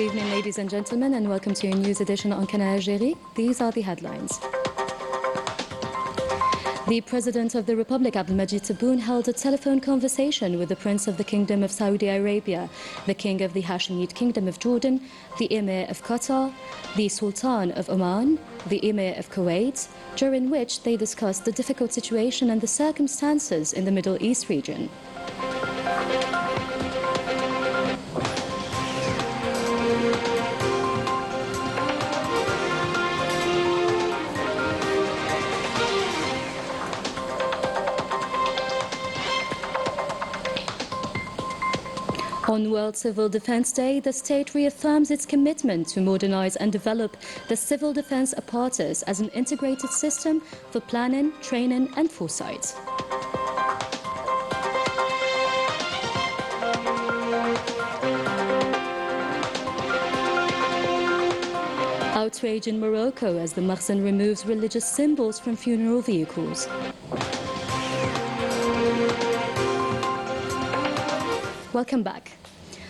evening, ladies and gentlemen, and welcome to your news edition on Canal, Algérie. These are the headlines. The President of the Republic, Abdelmajid Tebboune, held a telephone conversation with the Prince of the Kingdom of Saudi Arabia, the King of the Hashemite Kingdom of Jordan, the Emir of Qatar, the Sultan of Oman, the Emir of Kuwait, during which they discussed the difficult situation and the circumstances in the Middle East region. On World Civil Defense Day, the state reaffirms its commitment to modernize and develop the civil defense apparatus as an integrated system for planning, training and foresight. Outrage in Morocco as the Makhzen removes religious symbols from funeral vehicles. Welcome back.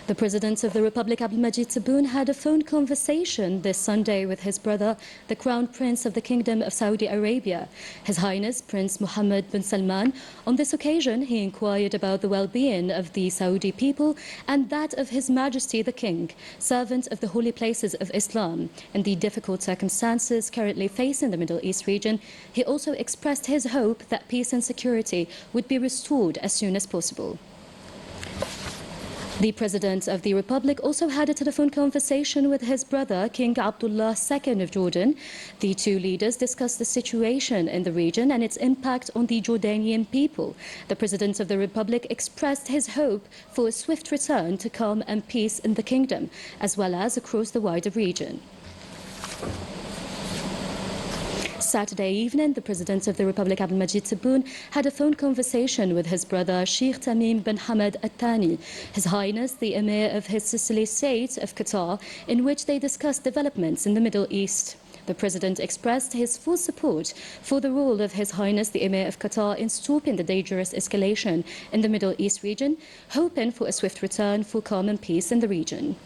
The President of the Republic, Abdelmajid Tebboune, had a phone conversation this Sunday with his brother, the Crown Prince of the Kingdom of Saudi Arabia, His Highness Prince Mohammed bin Salman. On this occasion, he inquired about the well-being of the Saudi people and that of His Majesty the King, servant of the holy places of Islam, and the difficult circumstances currently facing the Middle East region. He also expressed his hope that peace and security would be restored as soon as possible. The President of the Republic also had a telephone conversation with his brother, King Abdullah II of Jordan. The two leaders discussed the situation in the region and its impact on the Jordanian people. The President of the Republic expressed his hope for a swift return to calm and peace in the kingdom, as well as across the wider region. Saturday evening, the President of the Republic, Abdelmajid Tebboune, had a phone conversation with his brother, Sheikh Tamim bin Hamad Al Thani, His Highness the Emir of His Sicily State of Qatar, in which they discussed developments in the Middle East. The President expressed his full support for the role of His Highness the Emir of Qatar in stopping the dangerous escalation in the Middle East region, hoping for a swift return for calm and peace in the region.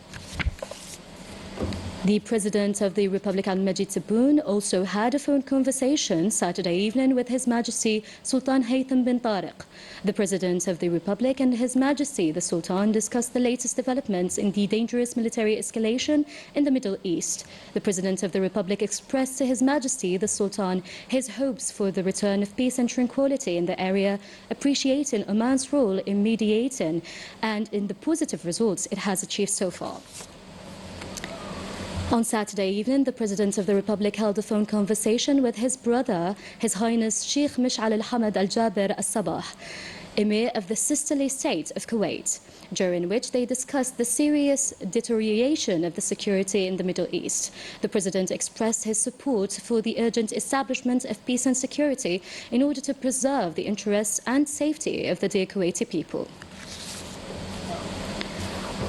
The President of the Republic, Abdelmajid Tebboune, also had a phone conversation Saturday evening with His Majesty Sultan Haytham bin Tariq. The President of the Republic and His Majesty the Sultan discussed the latest developments in the dangerous military escalation in the Middle East. The President of the Republic expressed to His Majesty the Sultan his hopes for the return of peace and tranquility in the area, appreciating Oman's role in mediating and in the positive results it has achieved so far. On Saturday evening, the President of the Republic held a phone conversation with his brother, His Highness Sheikh Mish'al al-Hamad al-Jabir al-Sabah, Emir of the Sisterly State of Kuwait, during which they discussed the serious deterioration of the security in the Middle East. The President expressed his support for the urgent establishment of peace and security in order to preserve the interests and safety of the dear Kuwaiti people.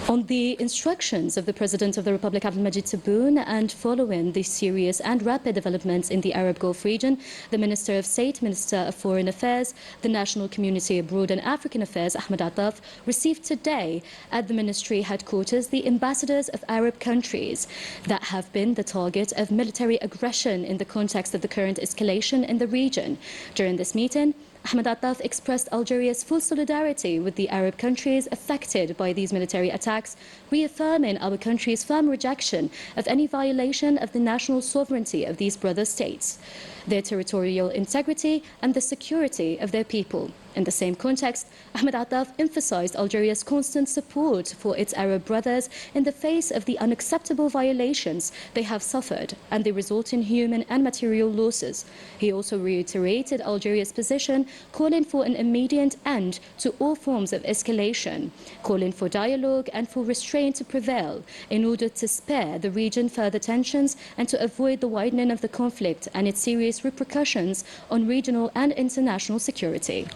On the instructions of the President of the Republic, Abdelmajid Tebboune, and following the serious and rapid developments in the Arab Gulf region, the Minister of State, Minister of Foreign Affairs, the National Community Abroad and African Affairs, Ahmed Attaf, received today at the Ministry headquarters the ambassadors of Arab countries that have been the target of military aggression in the context of the current escalation in the region. During this meeting, Ahmed Attaf expressed Algeria's full solidarity with the Arab countries affected by these military attacks, reaffirming our country's firm rejection of any violation of the national sovereignty of these brother states, their territorial integrity and the security of their people. In the same context, Ahmed Attaf emphasized Algeria's constant support for its Arab brothers in the face of the unacceptable violations they have suffered and the resulting human and material losses. He also reiterated Algeria's position, calling for an immediate end to all forms of escalation, calling for dialogue and for restraint to prevail in order to spare the region further tensions and to avoid the widening of the conflict and its serious repercussions on regional and international security.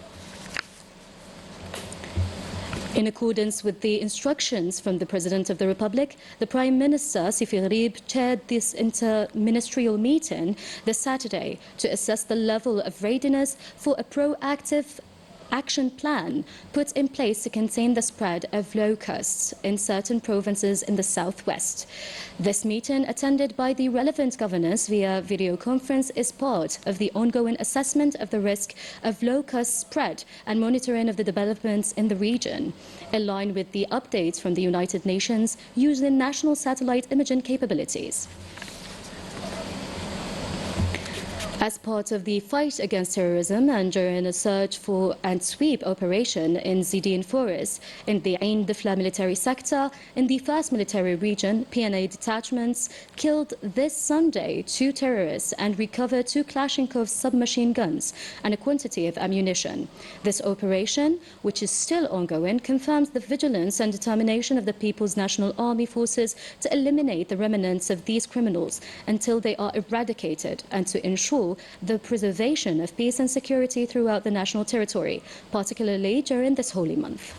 In accordance with the instructions from the President of the Republic, the Prime Minister, Sifi Gharib, chaired this inter-ministerial meeting this Saturday to assess the level of readiness for a proactive action plan put in place to contain the spread of locusts in certain provinces in the southwest. This meeting, attended by the relevant governors via video conference, is part of the ongoing assessment of the risk of locust spread and monitoring of the developments in the region, in line with the updates from the United Nations using national satellite imaging capabilities. As part of the fight against terrorism and during a search for and sweep operation in Zidane Forest in the Ain Difla military sector in the 1st Military Region, PNA detachments killed this Sunday 2 terrorists and recovered 2 Kalashnikov submachine guns and a quantity of ammunition. This operation, which is still ongoing, confirms the vigilance and determination of the People's National Army forces to eliminate the remnants of these criminals until they are eradicated and to ensure the preservation of peace and security throughout the national territory, particularly during this holy month.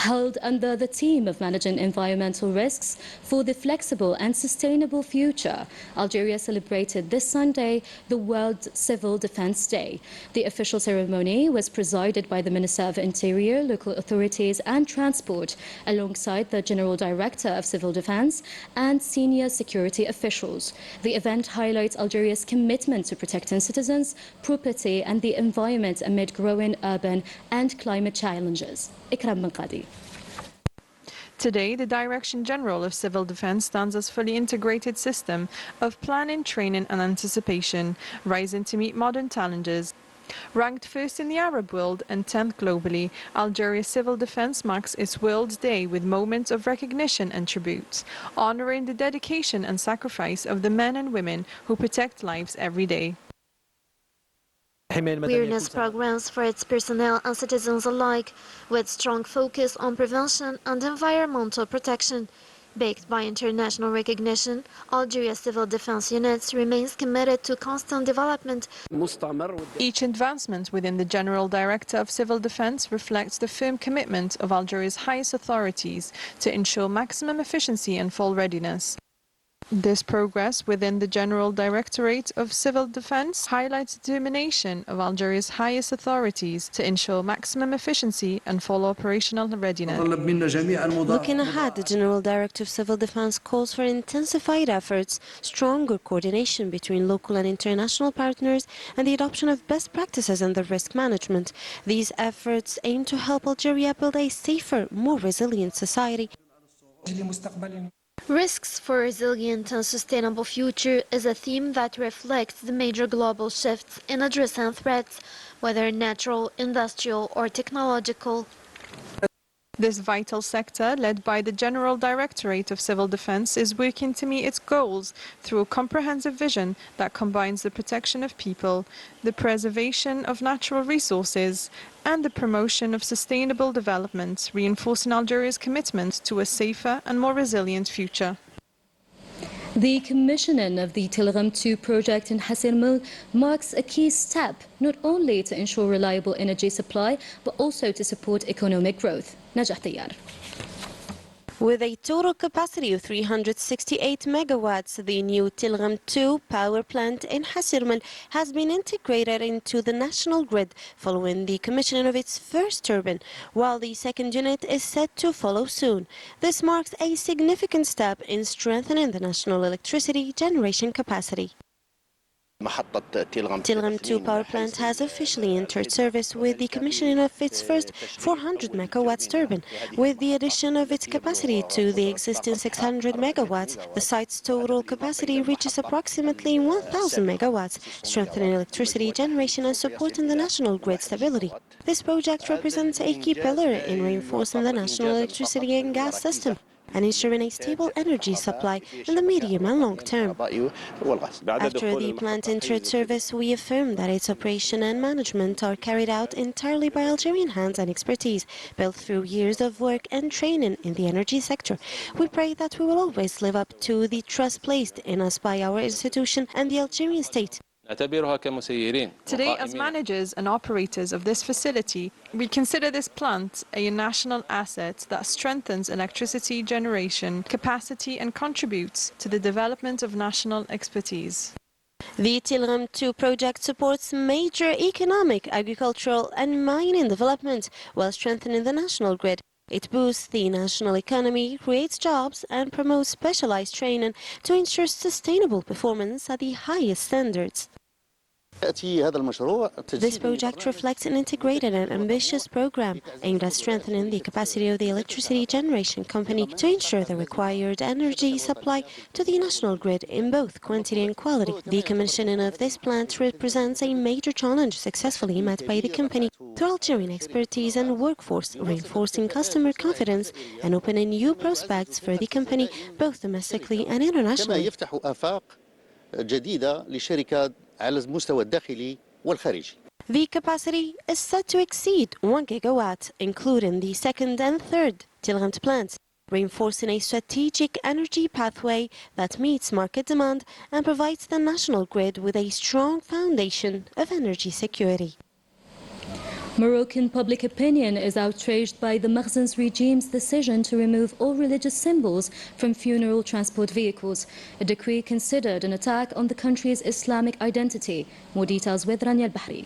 Held under the theme of managing environmental risks for the flexible and sustainable future, Algeria celebrated this Sunday the World Civil Defence Day. The official ceremony was presided by the Minister of Interior, Local Authorities and Transport, alongside the General Director of Civil Defence and senior security officials. The event highlights Algeria's commitment to protecting citizens, property and the environment amid growing urban and climate challenges. Ikram Manqadi. Today, the Direction General of Civil Defence stands as a fully integrated system of planning, training and anticipation, rising to meet modern challenges. Ranked first in the Arab world and 10th globally, Algeria's Civil Defence marks its World Day with moments of recognition and tribute, honouring the dedication and sacrifice of the men and women who protect lives every day. Awareness programs for its personnel and citizens alike, with strong focus on prevention and environmental protection. Backed by international recognition, Algeria's civil defense units remains committed to constant development. Each advancement within the General Director of Civil Defense reflects the firm commitment of Algeria's highest authorities to ensure maximum efficiency and full readiness. This progress within the General Directorate of Civil Defence highlights the determination of Algeria's highest authorities to ensure maximum efficiency and full operational readiness. Looking ahead, the General Director of Civil Defence calls for intensified efforts, stronger coordination between local and international partners, and the adoption of best practices in the risk management. These efforts aim to help Algeria build a safer, more resilient society. Risks for a resilient and sustainable future is a theme that reflects the major global shifts in addressing threats, whether natural, industrial or technological. This vital sector, led by the General Directorate of Civil Defence, is working to meet its goals through a comprehensive vision that combines the protection of people, the preservation of natural resources, and the promotion of sustainable development, reinforcing Algeria's commitment to a safer and more resilient future. The commissioning of the Tilgham 2 project in Hasirmil marks a key step, not only to ensure reliable energy supply, but also to support economic growth. Najah Tayyar. With a total capacity of 368 megawatts, the new Tilgham 2 power plant in Hasirmil has been integrated into the national grid following the commissioning of its first turbine, while the second unit is set to follow soon. This marks a significant step in strengthening the national electricity generation capacity. Tilgham 2 power plant has officially entered service with the commissioning of its first 400 megawatts turbine. With the addition of its capacity to the existing 600 megawatts, the site's total capacity reaches approximately 1,000 megawatts, strengthening electricity generation and supporting the national grid stability. This project represents a key pillar in reinforcing the national electricity and gas system and ensuring a stable energy supply in the medium and long term. After the plant entered service, we affirm that its operation and management are carried out entirely by Algerian hands and expertise, built through years of work and training in the energy sector. We pray that we will always live up to the trust placed in us by our institution and the Algerian state. Today, as managers and operators of this facility, we consider this plant a national asset that strengthens electricity generation capacity and contributes to the development of national expertise. The Tilram 2 project supports major economic, agricultural and mining development while strengthening the national grid. It boosts the national economy, creates jobs and promotes specialized training to ensure sustainable performance at the highest standards. This project reflects an integrated and ambitious program aimed at strengthening the capacity of the electricity generation company to ensure the required energy supply to the national grid in both quantity and quality. The commissioning of this plant represents a major challenge successfully met by the company through Algerian expertise and workforce, reinforcing customer confidence and opening new prospects for the company both domestically and internationally. The capacity is set to exceed 1 gigawatt, including the second and third Tilram plants, reinforcing a strategic energy pathway that meets market demand and provides the national grid with a strong foundation of energy security. Moroccan public opinion is outraged by the Makhzen's regime's decision to remove all religious symbols from funeral transport vehicles, a decree considered an attack on the country's Islamic identity. More details with Rania Al-Bahri.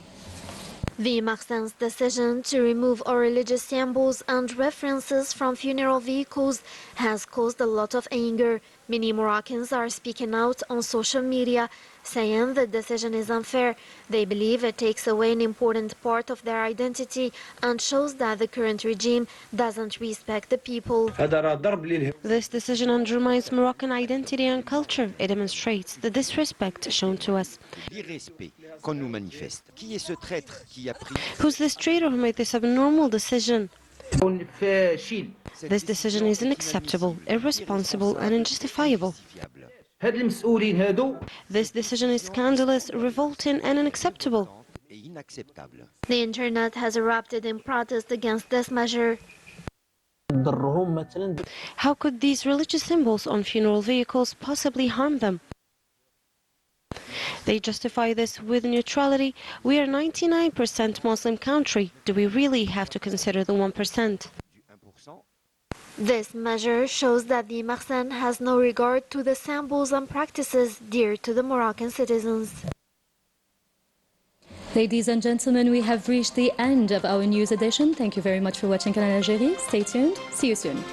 The Makhzen's decision to remove all religious symbols and references from funeral vehicles has caused a lot of anger. Many Moroccans are speaking out on social media, saying the decision is unfair. They believe it takes away an important part of their identity and shows that the current regime doesn't respect the people. This decision undermines Moroccan identity and culture. It demonstrates the disrespect shown to us. Who's this traitor who made this abnormal decision? This decision is unacceptable, irresponsible and unjustifiable. This decision is scandalous, revolting and unacceptable. The internet has erupted in protest against this measure. How could these religious symbols on funeral vehicles possibly harm them? They justify this with neutrality. We are a 99% Muslim country. Do we really have to consider the 1%? This measure shows that the Makhzen has no regard to the symbols and practices dear to the Moroccan citizens. Ladies and gentlemen, we have reached the end of our news edition. Thank you very much for watching Canal Algérie. Stay tuned. See you soon.